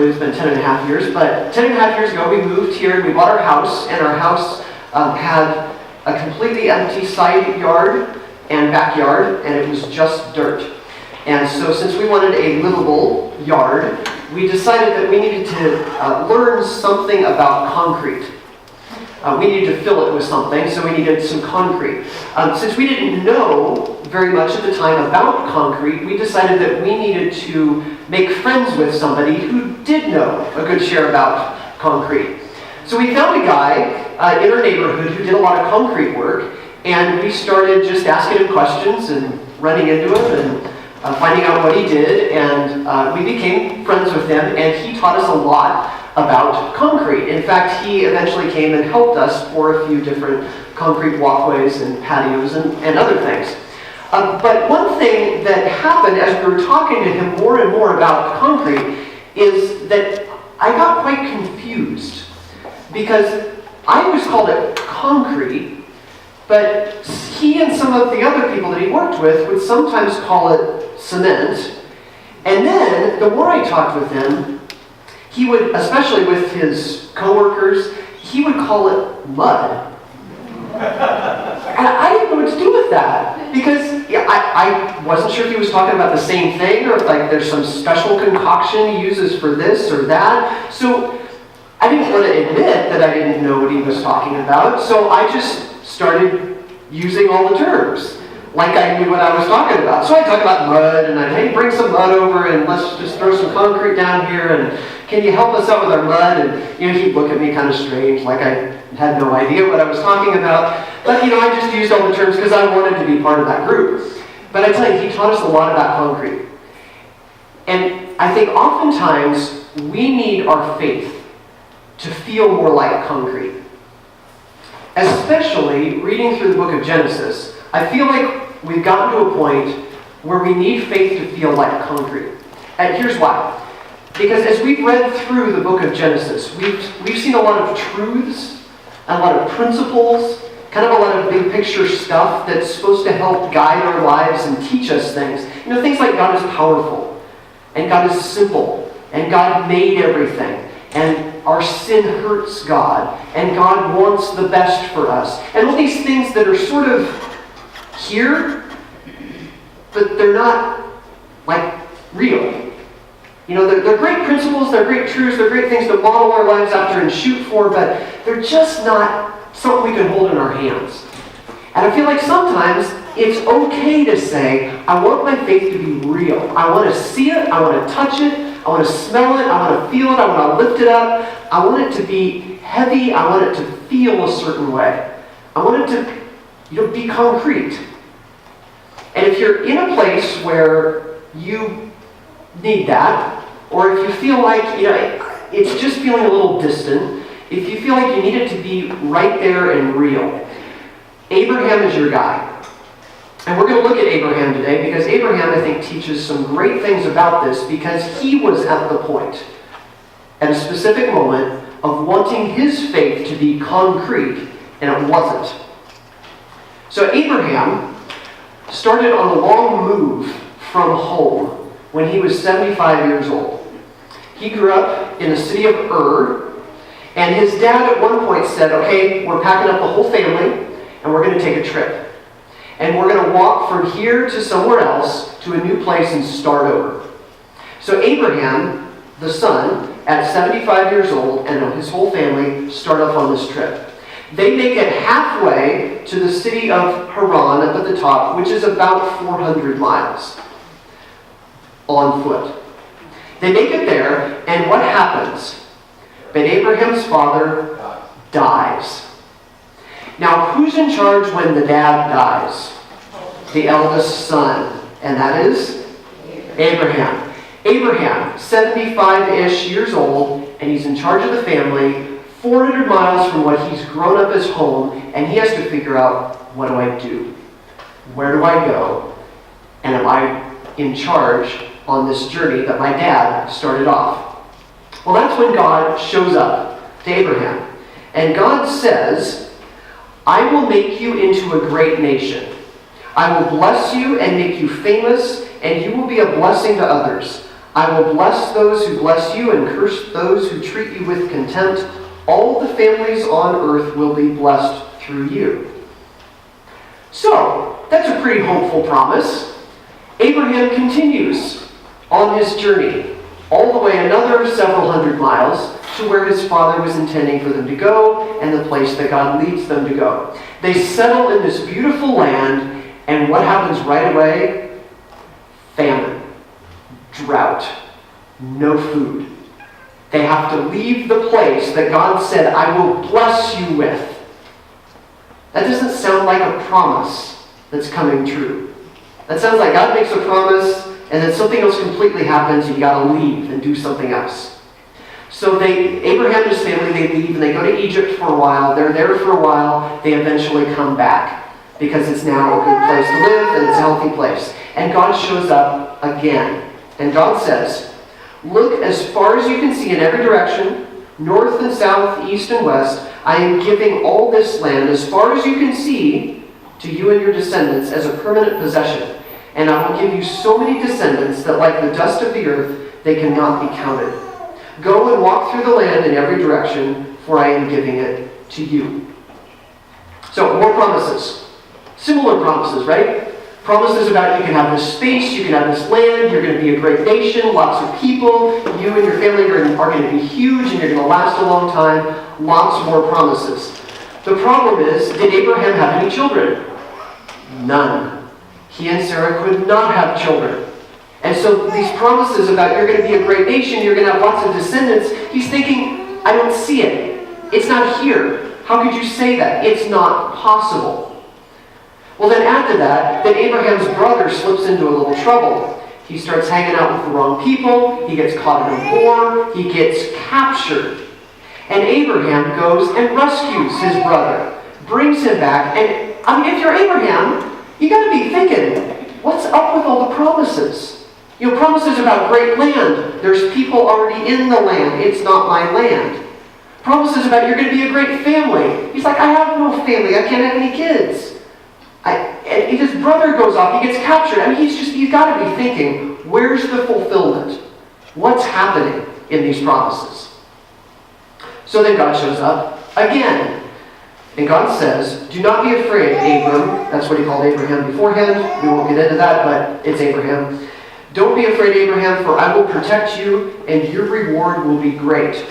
Actually, it's been 10 and a half years, but 10 and a half years ago we moved here and we bought our house, and our house had a completely empty side yard and backyard, and it was just dirt. And so since we wanted a livable yard, we decided that we needed to learn something about concrete. We needed to fill it with something, so we needed some concrete. Since we didn't know very much at the time about concrete, we decided that we needed to make friends with somebody who did know a good share about concrete. So we found a guy in our neighborhood who did a lot of concrete work, and we started just asking him questions and running into him and finding out what he did, and we became friends with him, and he taught us a lot about concrete. In fact, he eventually came and helped us pour a few different concrete walkways and patios and other things. But one thing that happened as we were talking to him more and more about concrete is that I got quite confused, because I always called it concrete, but he and some of the other people that he worked with would sometimes call it cement. And then the more I talked with him, he would, especially with his coworkers, he would call it mud. And I didn't know what to do with that, because I wasn't sure if he was talking about the same thing, or if like there's some special concoction he uses for this or that. So I didn't want to admit that I didn't know what he was talking about, so I just started using all the terms like I knew what I was talking about. So I talk about mud, and I'd, hey, bring some mud over, and let's just throw some concrete down here, and can you help us out with our mud? And he'd look at me kind of strange, like I had no idea what I was talking about. But I just used all the terms because I wanted to be part of that group. But I tell you, he taught us a lot about concrete. And I think oftentimes we need our faith to feel more like concrete. Especially reading through the book of Genesis, I feel like we've gotten to a point where we need faith to feel like concrete. And here's why. Because as we've read through the book of Genesis, we've seen a lot of truths, a lot of principles, kind of a lot of big picture stuff that's supposed to help guide our lives and teach us things. Things like God is powerful, and God is simple, and God made everything, and our sin hurts God, and God wants the best for us. And all these things that are sort of here, but they're not like real. They're great principles, they're great truths, they're great things to model our lives after and shoot for, but they're just not something we can hold in our hands. And I feel like sometimes it's okay to say, I want my faith to be real. I want to see it, I want to touch it, I want to smell it, I want to feel it, I want to lift it up. I want it to be heavy, I want it to feel a certain way. I want it to be concrete. And if you're in a place where you need that, or if you feel like it's just feeling a little distant, if you feel like you need it to be right there and real, Abraham is your guy. And we're going to look at Abraham today, because Abraham, I think, teaches some great things about this, because he was at the point, at a specific moment, of wanting his faith to be concrete, and it wasn't. So Abraham started on a long move from home when he was 75 years old. He grew up in the city of Ur, and his dad at one point said, okay, we're packing up the whole family, and we're going to take a trip. And we're going to walk from here to somewhere else, to a new place, and start over. So Abraham, the son, at 75 years old, and his whole family start off on this trip. They make it halfway to the city of Haran up at the top, which is about 400 miles on foot. They make it there, and what happens? But Abraham's father dies. Now, who's in charge when the dad dies? The eldest son, and that is Abraham. Abraham, 75-ish years old, and he's in charge of the family, 400 miles from what he's grown up as home, and he has to figure out, what do I do? Where do I go? And am I in charge on this journey that my dad started off? Well, that's when God shows up to Abraham. And God says, I will make you into a great nation. I will bless you and make you famous, and you will be a blessing to others. I will bless those who bless you and curse those who treat you with contempt. All the families on earth will be blessed through you. So, that's a pretty hopeful promise. Abraham continues on his journey, all the way another several hundred miles to where his father was intending for them to go and the place that God leads them to go. They settle in this beautiful land, and what happens right away? Famine, drought, no food. They have to leave the place that God said, I will bless you with. That doesn't sound like a promise that's coming true. That sounds like God makes a promise and then something else completely happens and you got to leave and do something else. So Abraham and his family, they leave and they go to Egypt for a while. They're there for a while. They eventually come back because it's now a good place to live and it's a healthy place. And God shows up again. And God says, look as far as you can see in every direction, north and south, east and west. I am giving all this land as far as you can see to you and your descendants as a permanent possession. And I will give you so many descendants that like the dust of the earth, they cannot be counted. Go and walk through the land in every direction, for I am giving it to you. So, more promises. Similar promises, right? Promises about you can have this space, you can have this land, you're going to be a great nation, lots of people, you and your family are going to be huge, and you're going to last a long time. Lots more promises. The problem is, did Abraham have any children? None. He and Sarah could not have children. And so these promises about you're going to be a great nation, you're going to have lots of descendants, he's thinking, I don't see it. It's not here. How could you say that? It's not possible. Well, then add to that Abraham's brother slips into a little trouble. He starts hanging out with the wrong people, he gets caught in a war, he gets captured. And Abraham goes and rescues his brother, brings him back, and if you're Abraham, you got to be thinking, what's up with all the promises? Promises about great land. There's people already in the land. It's not my land. Promises about you're going to be a great family. He's like, I have no family. I can't have any kids. And his brother goes off. He gets captured. He's got to be thinking, where's the fulfillment? What's happening in these promises? So then God shows up again. And God says, do not be afraid, Abram. That's what he called Abraham beforehand. We won't get into that, but it's Abraham. Don't be afraid, Abraham, for I will protect you, and your reward will be great.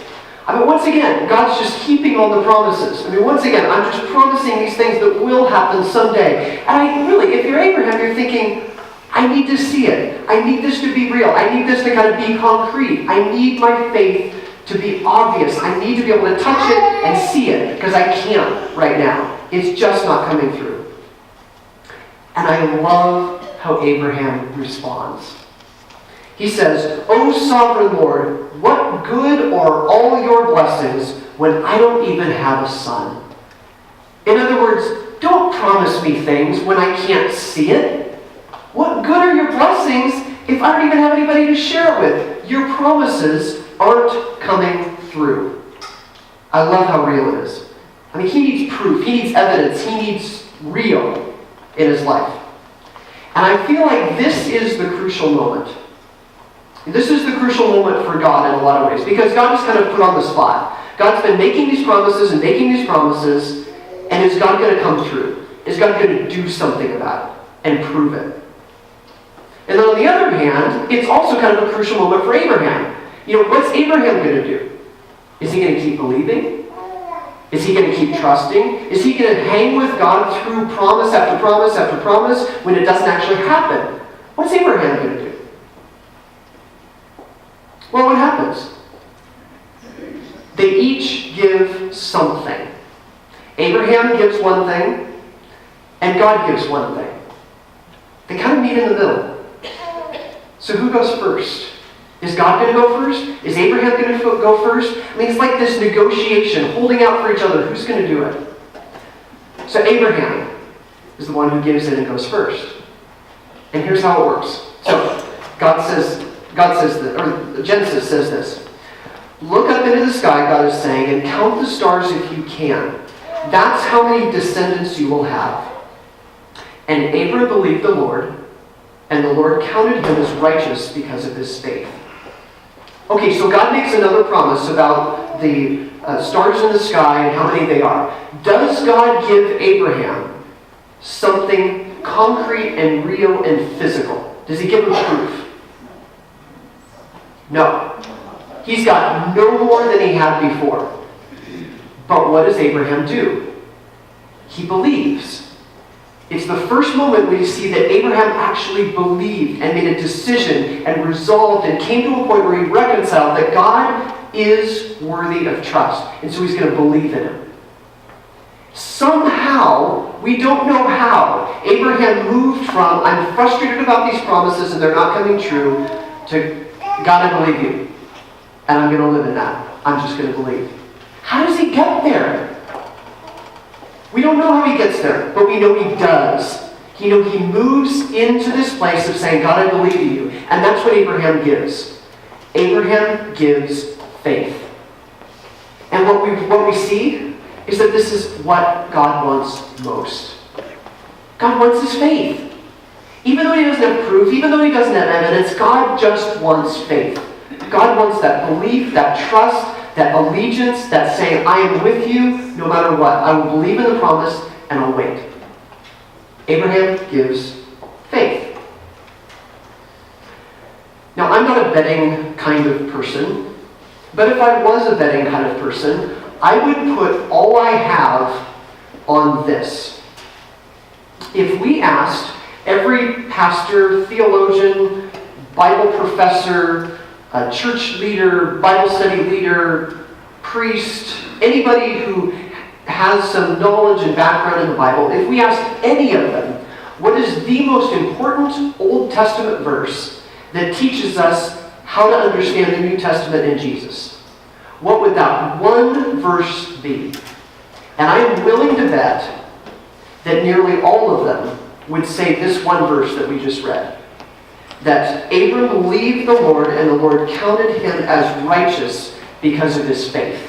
Once again, God's just keeping all the promises. Once again, I'm just promising these things that will happen someday. And if you're Abraham, you're thinking, I need to see it. I need this to be real. I need this to kind of be concrete. I need my faith to be obvious. I need to be able to touch it and see it, because I can't right now. It's just not coming through. And I love how Abraham responds. He says, O sovereign Lord, what good are all your blessings when I don't even have a son? In other words, don't promise me things when I can't see it. What good are your blessings if I don't even have anybody to share it with? Your promises aren't coming through. I love how real it is. He needs proof, he needs evidence, he needs real in his life. And I feel like this is the crucial moment. This is the crucial moment for God in a lot of ways, because God is kind of put on the spot. God's been making these promises and making these promises, and is God going to come through? Is God going to do something about it and prove it? And then on the other hand, it's also kind of a crucial moment for Abraham. What's Abraham going to do? Is he going to keep believing? Is he going to keep trusting? Is he going to hang with God through promise after promise after promise when it doesn't actually happen? What's Abraham going to do? Well, what happens? They each give something. Abraham gives one thing, and God gives one thing. They kind of meet in the middle. So who goes first? Is God going to go first? Is Abraham going to go first? It's like this negotiation, holding out for each other. Who's going to do it? So Abraham is the one who gives it and goes first. And here's how it works. So Genesis says this. Look up into the sky, God is saying, and count the stars if you can. That's how many descendants you will have. And Abram believed the Lord, and the Lord counted him as righteous because of his faith. Okay, so God makes another promise about the stars in the sky and how many they are. Does God give Abraham something concrete and real and physical? Does he give him proof? No. He's got no more than he had before. But what does Abraham do? He believes. It's the first moment we see that Abraham actually believed and made a decision and resolved and came to a point where he reconciled that God is worthy of trust. And so he's going to believe in him. Somehow, we don't know how, Abraham moved from, I'm frustrated about these promises and they're not coming true, to, God, I believe you. And I'm going to live in that. I'm just going to believe. How does he get there? We don't know how he gets there, but we know he does. He moves into this place of saying, God, I believe in you. And that's what Abraham gives. Abraham gives faith. And what we see is that this is what God wants most. God wants his faith. Even though he doesn't have proof, even though he doesn't have evidence, God just wants faith. God wants that belief, that trust, that allegiance, that saying, I am with you no matter what. I will believe in the promise and I'll wait. Abraham gives faith. Now, I'm not a betting kind of person, but if I was a betting kind of person, I would put all I have on this. If we asked every pastor, theologian, Bible professor, a church leader, Bible study leader, priest, anybody who has some knowledge and background in the Bible, if we asked any of them, what is the most important Old Testament verse that teaches us how to understand the New Testament and Jesus? What would that one verse be? And I am willing to bet that nearly all of them would say this one verse that we just read. That Abram believed the Lord, and the Lord counted him as righteous because of his faith.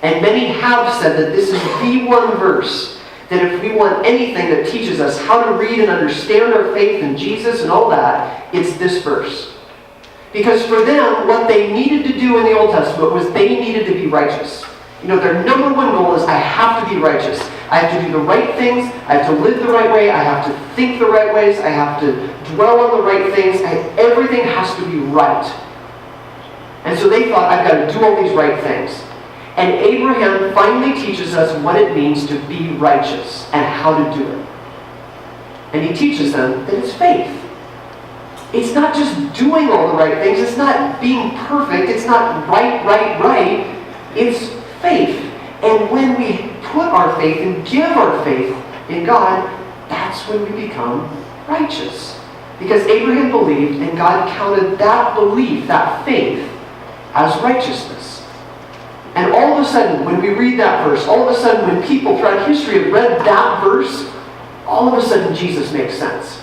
And many have said that this is the one verse that if we want anything that teaches us how to read and understand our faith in Jesus and all that, it's this verse. Because for them, what they needed to do in the Old Testament was they needed to be righteous. Their number one goal is I have to be righteous. I have to do the right things. I have to live the right way. I have to think the right ways. I have to dwell on the right things. Everything has to be right. And so they thought, I've got to do all these right things. And Abraham finally teaches us what it means to be righteous and how to do it. And he teaches them that it's faith. It's not just doing all the right things. It's not being perfect. It's not right. It's faith. And when we put our faith and give our faith in God, that's when we become righteous. Because Abraham believed, and God counted that belief, that faith, as righteousness. And all of a sudden, when we read that verse, all of a sudden when people throughout history have read that verse, all of a sudden Jesus makes sense.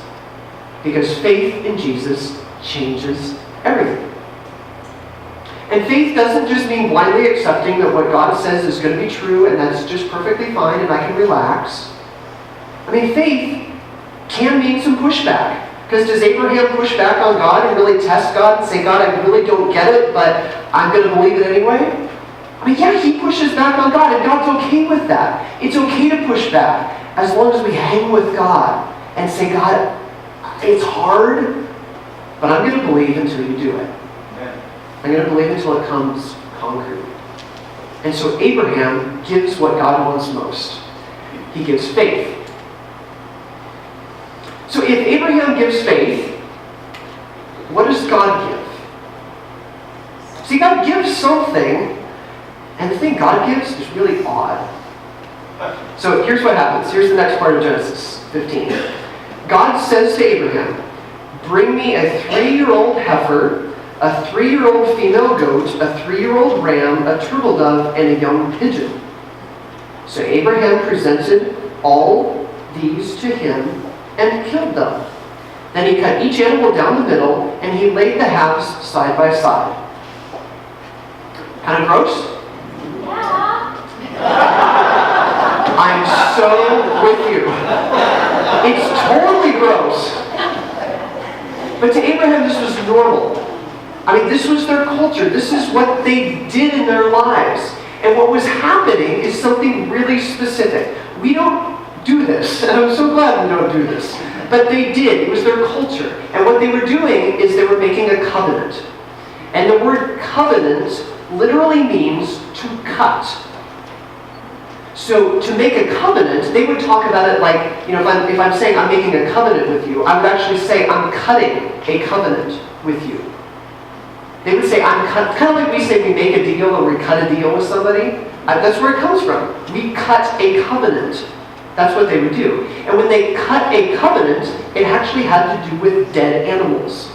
Because faith in Jesus changes everything. And faith doesn't just mean blindly accepting that what God says is going to be true and that's just perfectly fine and I can relax. Faith can mean some pushback. Because does Abraham push back on God and really test God and say, God, I really don't get it, but I'm going to believe it anyway? Yeah, he pushes back on God, and God's okay with that. It's okay to push back as long as we hang with God and say, God, it's hard, but I'm going to believe until you do it. I'm going to believe until it comes concrete. And so Abraham gives what God wants most. He gives faith. So if Abraham gives faith, what does God give? See, God gives something, and the thing God gives is really odd. So here's what happens. Here's the next part of Genesis 15. God says to Abraham, bring me a 3-year-old heifer, a 3-year-old female goat, a 3-year-old ram, a turtle dove, and a young pigeon. So Abraham presented all these to him and killed them. Then he cut each animal down the middle, and he laid the halves side by side. Kind of gross? I'm so with you. It's totally gross. But to Abraham, this was normal. I mean, this was their culture. This is what they did in their lives. And what was happening is something really specific. We don't do this, and I'm so glad we don't do this. But they did. It was their culture. And what they were doing is they were making a covenant. And the word covenant literally means to cut. So to make a covenant, they would talk about it like, if I'm saying I'm making a covenant with you, I would actually say I'm cutting a covenant with you. They would say, kind of like we say we make a deal or we cut a deal with somebody. That's where it comes from. We cut a covenant. That's what they would do. And when they cut a covenant, it actually had to do with dead animals.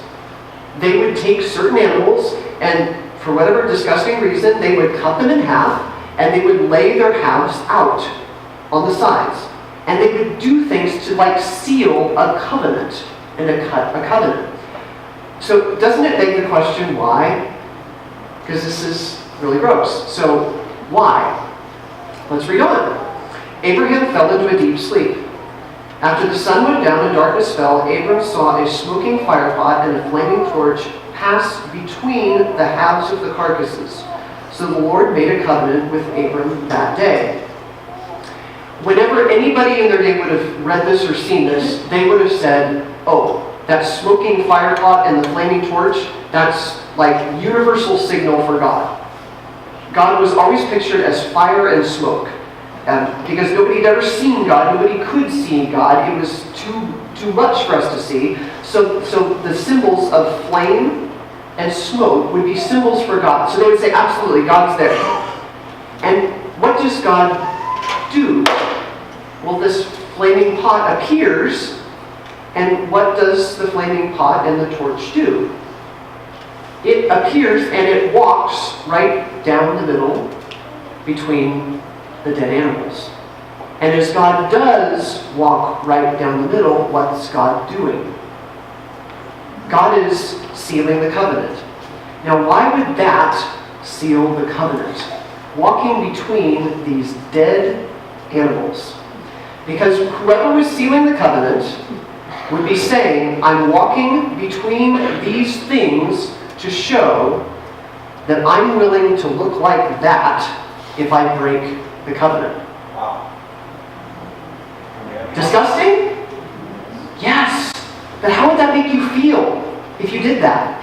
They would take certain animals and for whatever disgusting reason, they would cut them in half and they would lay their halves out on the sides. And they would do things to seal a covenant and to cut a covenant. So doesn't it beg the question, why? Because this is really gross. So why? Let's read on. Abraham fell into a deep sleep. After the sun went down and darkness fell, Abram saw a smoking firepot and a flaming torch pass between the halves of the carcasses. So the Lord made a covenant with Abram that day. Whenever anybody in their day would have read this or seen this, they would have said, oh, that smoking firepot and the flaming torch, that's like universal signal for God. God was always pictured as fire and smoke. Because nobody had ever seen God, nobody could see God. It was too much for us to see. So the symbols of flame and smoke would be symbols for God. So they would say, absolutely, God's there. And what does God do? Well, this flaming pot appears, and what does the flaming pot and the torch do? It appears and it walks right down the middle between the dead animals. And as God does walk right down the middle, what's God doing? God is sealing the covenant. Now, why would that seal the covenant? Walking between these dead animals. Because whoever was sealing the covenant would be saying, I'm walking between these things to show that I'm willing to look like that if I break the covenant. Wow. Disgusting? Yes. But how would that make you feel if you did that?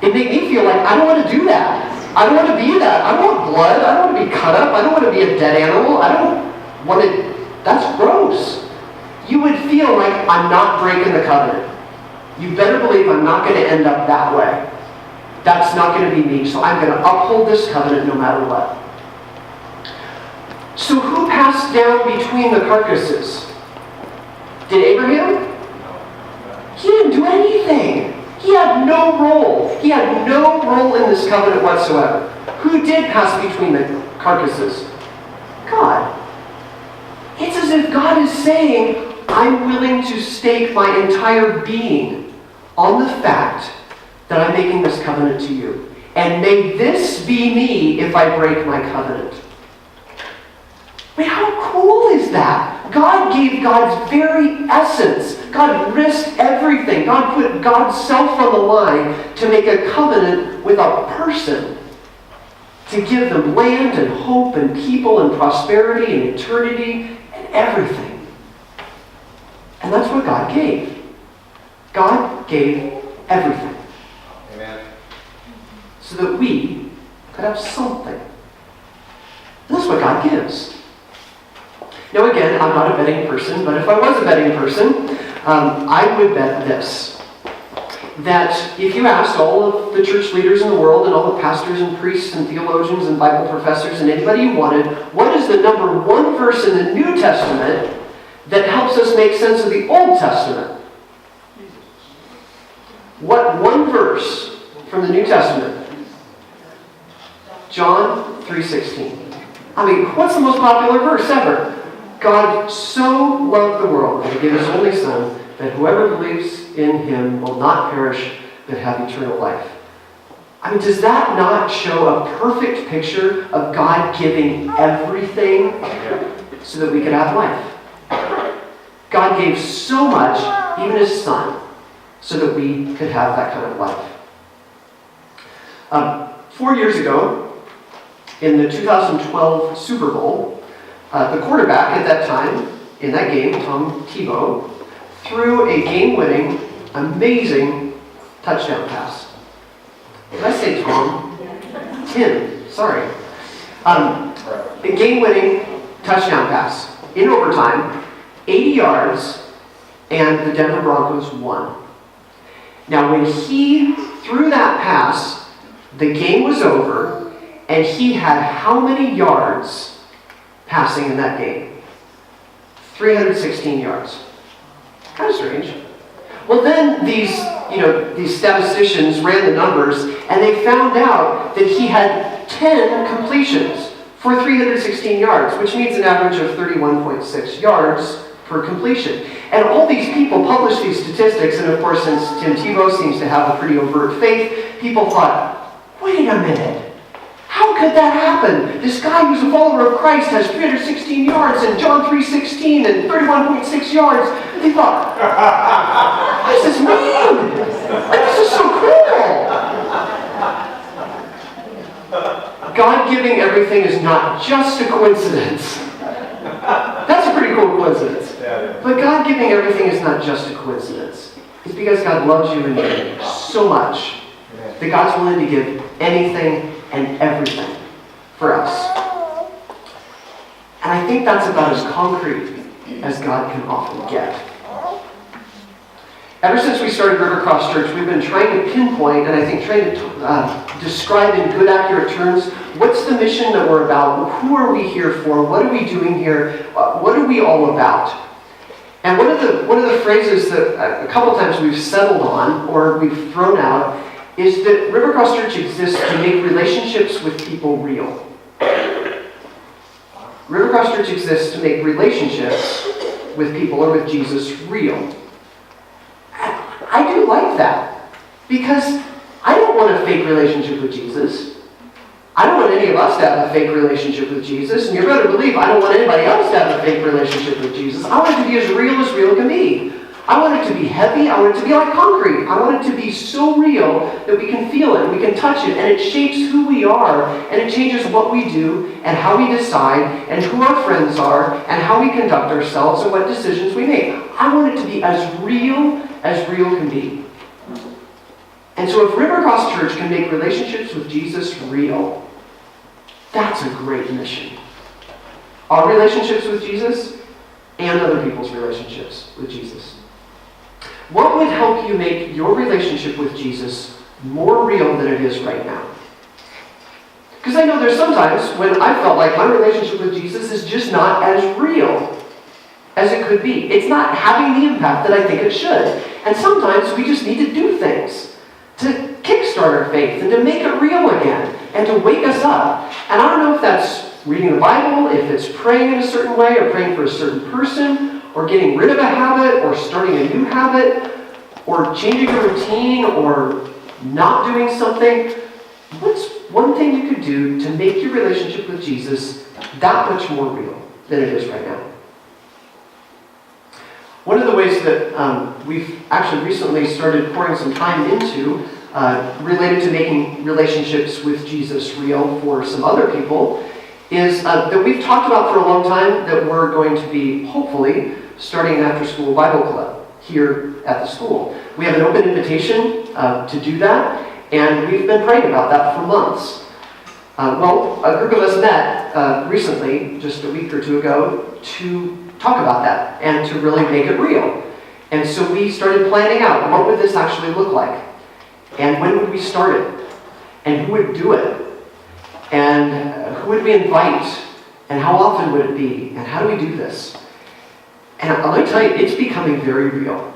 It made me feel like, I don't want to do that. I don't want to be that. I don't want blood. I don't want to be cut up. I don't want to be a dead animal. I don't want to... That's gross. You would feel like I'm not breaking the covenant. You better believe I'm not going to end up that way. That's not going to be me. So I'm going to uphold this covenant no matter what. So who passed down between the carcasses? Did Abraham? He didn't do anything. He had no role. He had no role in this covenant whatsoever. Who did pass between the carcasses? God. It's as if God is saying, I'm willing to stake my entire being on the fact that I'm making this covenant to you. And may this be me if I break my covenant. I mean, how cool is that? God gave God's very essence. God risked everything. God put God's self on the line to make a covenant with a person. To give them land and hope and people and prosperity and eternity and everything. And that's what God gave. God gave everything. Amen. So that we could have something. And that's what God gives. Now again, I'm not a betting person, but if I was a betting person, I would bet this. That if you asked all of the church leaders in the world and all the pastors and priests and theologians and Bible professors and anybody you wanted, what is the number one verse in the New Testament that helps us make sense of the Old Testament? What one verse from the New Testament? John 3:16. I mean, what's the most popular verse ever? God so loved the world that he gave his only Son, that whoever believes in him will not perish, but have eternal life. I mean, does that not show a perfect picture of God giving everything so that we could have life? God gave so much, even his Son, so that we could have that kind of life. 4 years ago, in the 2012 Super Bowl, the quarterback at that time, in that game, Tom Tebow, threw a game-winning, amazing touchdown pass. Did I say Tom? Tim, sorry. A game-winning touchdown pass in overtime, 80 yards, and the Denver Broncos won. Now, when he threw that pass, the game was over, and he had how many yards passing in that game? 316 yards. Kind of strange. Well, then these statisticians ran the numbers, and they found out that he had 10 completions for 316 yards, which means an average of 31.6 yards per completion. And all these people published these statistics, and of course, since Tim Tebow seems to have a pretty overt faith, people thought, wait a minute, how could that happen? This guy who's a follower of Christ has 316 yards and John 3:16 and 31.6 yards. And they thought, what does this mean? Like, this is so cool. God giving everything is not just a coincidence. That's a pretty cool coincidence. But God giving everything is not just a coincidence. It's because God loves you and me so much that God's willing to give anything and everything for us. And I think that's about as concrete as God can often get. Ever since we started RiverCross Church, we've been trying to pinpoint, and I think trying to describe in good, accurate terms, what's the mission that we're about? Who are we here for? What are we doing here? What are we all about? And one of the phrases that a couple times we've settled on, or we've thrown out, is that RiverCross Church exists to make relationships with people real. RiverCross Church exists to make relationships with people or with Jesus real. I do like that, because I don't want a fake relationship with Jesus. I don't want any of us to have a fake relationship with Jesus, and you better believe I don't want anybody else to have a fake relationship with Jesus. I want it to be as real can be. I want it to be heavy. I want it to be like concrete. I want it to be so real that we can feel it, we can touch it, and it shapes who we are, and it changes what we do, and how we decide, and who our friends are, and how we conduct ourselves, and what decisions we make. I want it to be as real can be. And so if RiverCross Church can make relationships with Jesus real, that's a great mission. Our relationships with Jesus and other people's relationships with Jesus. What would help you make your relationship with Jesus more real than it is right now? Because I know there's sometimes when I felt like my relationship with Jesus is just not as real as it could be. It's not having the impact that I think it should. And sometimes we just need to do things to kickstart our faith and to make it real again and to wake us up. And I don't know if that's reading the Bible, if it's praying in a certain way or praying for a certain person, or getting rid of a habit, or starting a new habit, or changing a routine, or not doing something. What's one thing you could do to make your relationship with Jesus that much more real than it is right now? One of the ways that we've actually recently started pouring some time into, related to making relationships with Jesus real for some other people, is that we've talked about for a long time that we're going to be, hopefully, starting an after-school Bible club here at the school. We have an open invitation to do that, and we've been praying about that for months. A group of us met recently, just a week or two ago, to talk about that and to really make it real. And so we started planning out, what would this actually look like? And when would we start it? And who would do it? And who would we invite? And how often would it be? And how do we do this? And let me tell you, it's becoming very real.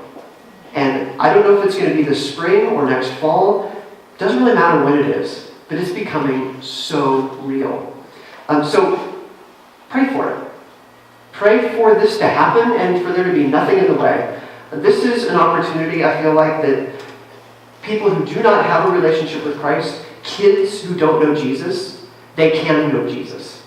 And I don't know if it's going to be this spring or next fall. It doesn't really matter when it is. But it's becoming so real. So pray for it. Pray for this to happen and for there to be nothing in the way. This is an opportunity, I feel like, that people who do not have a relationship with Christ, kids who don't know Jesus, they can know Jesus.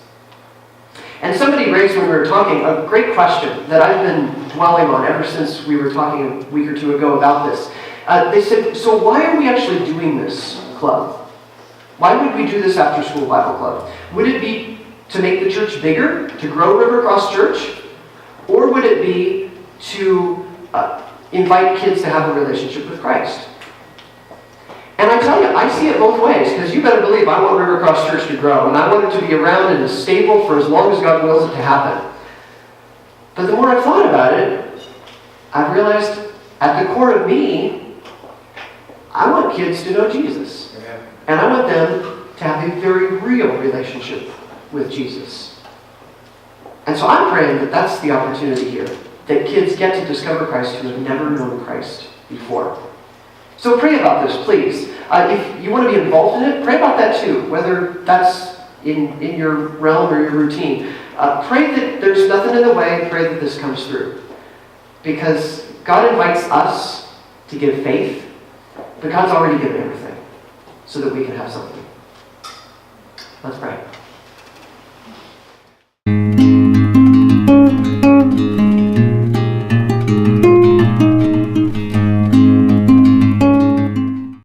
And somebody raised when we were talking a great question that I've been dwelling on ever since we were talking a week or two ago about this. They said, so why are we actually doing this club? Why would we do this after school Bible club? Would it be to make the church bigger, to grow RiverCross Church? Or would it be to invite kids to have a relationship with Christ? And I tell you, I see it both ways, because you better believe I want RiverCross Church to grow, and I want it to be around and stable for as long as God wills it to happen. But the more I've thought about it, I've realized at the core of me, I want kids to know Jesus. Amen. And I want them to have a very real relationship with Jesus. And so I'm praying that that's the opportunity here, that kids get to discover Christ who have never known Christ before. So pray about this, please. If you want to be involved in it, pray about that too, whether that's in your realm or your routine. Pray that there's nothing in the way. Pray that this comes through. Because God invites us to give faith, but God's already given everything so that we can have something. Let's pray.